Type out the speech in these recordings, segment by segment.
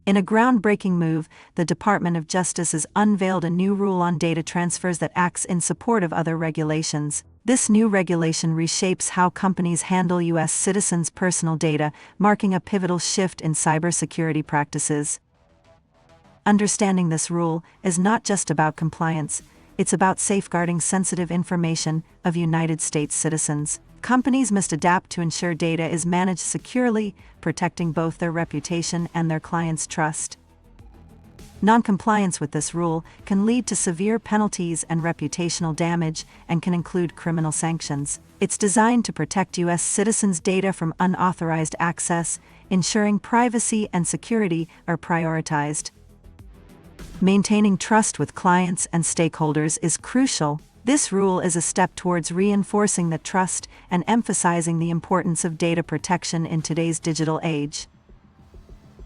In a groundbreaking move, the Department of Justice has unveiled a new rule on data transfers that acts in support of other regulations. This new regulation reshapes how companies handle U.S. citizens' personal data, marking a pivotal shift in cybersecurity practices. Understanding this rule is not just about compliance, it's about safeguarding sensitive information of United States citizens. Companies must adapt to ensure data is managed securely, protecting both their reputation and their clients' trust. Non-compliance with this rule can lead to severe penalties and reputational damage and can include criminal sanctions. It's designed to protect U.S. citizens' data from unauthorized access, ensuring privacy and security are prioritized. Maintaining trust with clients and stakeholders is crucial. This rule is a step towards reinforcing the trust and emphasizing the importance of data protection in today's digital age.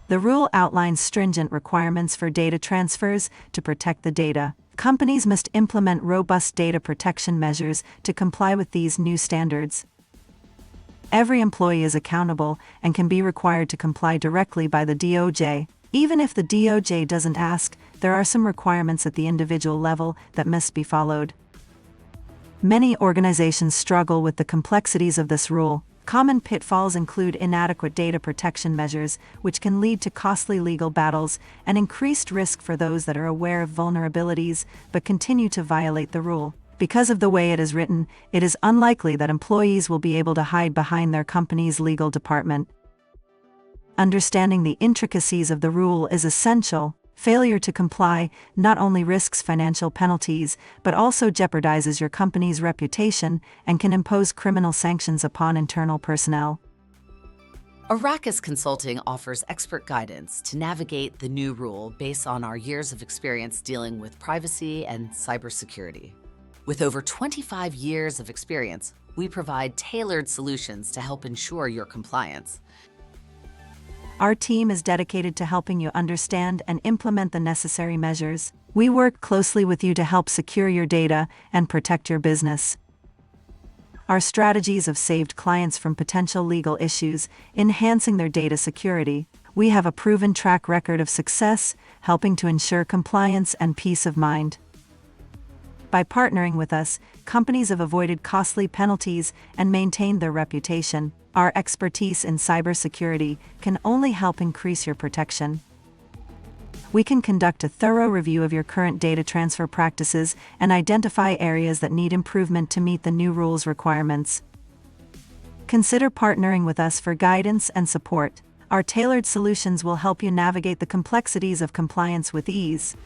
The rule outlines stringent requirements for data transfers to protect the data. Companies must implement robust data protection measures to comply with these new standards. Every employee is accountable and can be required to comply directly by the DOJ. Even if the DOJ doesn't ask, there are some requirements at the individual level that must be followed. Many organizations struggle with the complexities of this rule. Common pitfalls include inadequate data protection measures, which can lead to costly legal battles and increased risk for those that are aware of vulnerabilities but continue to violate the rule. Because of the way it is written, it is unlikely that employees will be able to hide behind their company's legal department. Understanding the intricacies of the rule is essential. Failure to comply not only risks financial penalties, but also jeopardizes your company's reputation and can impose criminal sanctions upon internal personnel. Arrakis Consulting offers expert guidance to navigate the new rule based on our years of experience dealing with privacy and cybersecurity. With over 25 years of experience, we provide tailored solutions to help ensure your compliance. Our team is dedicated to helping you understand and implement the necessary measures. We work closely with you to help secure your data and protect your business. Our strategies have saved clients from potential legal issues, enhancing their data security. We have a proven track record of success, helping to ensure compliance and peace of mind. By partnering with us, companies have avoided costly penalties and maintained their reputation. Our expertise in cybersecurity can only help increase your protection. We can conduct a thorough review of your current data transfer practices and identify areas that need improvement to meet the new rules requirements. Consider partnering with us for guidance and support. Our tailored solutions will help you navigate the complexities of compliance with ease.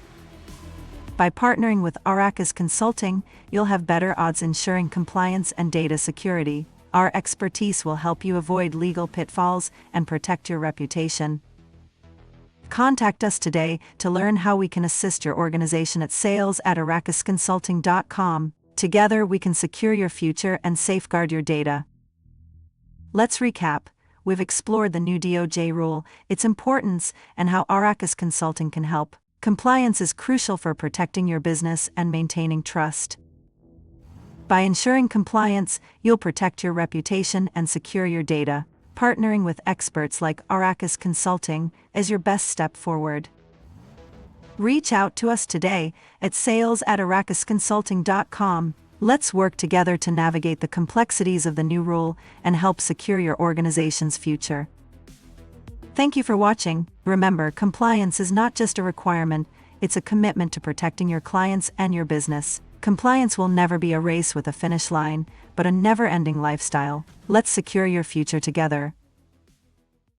By partnering with Arrakis Consulting, you'll have better odds ensuring compliance and data security. Our expertise will help you avoid legal pitfalls and protect your reputation. Contact us today to learn how we can assist your organization at sales@arrakisconsulting.com. Together we can secure your future and safeguard your data. Let's recap. We've explored the new DOJ rule, its importance, and how Arrakis Consulting can help. Compliance is crucial for protecting your business and maintaining trust. By ensuring compliance, you'll protect your reputation and secure your data. Partnering with experts like Arrakis Consulting is your best step forward. Reach out to us today at sales@arrakisconsulting.com. Let's work together to navigate the complexities of the new rule and help secure your organization's future. Thank you for watching. Remember, compliance is not just a requirement, it's a commitment to protecting your clients and your business. Compliance will never be a race with a finish line, but a never-ending lifestyle. Let's secure your future together.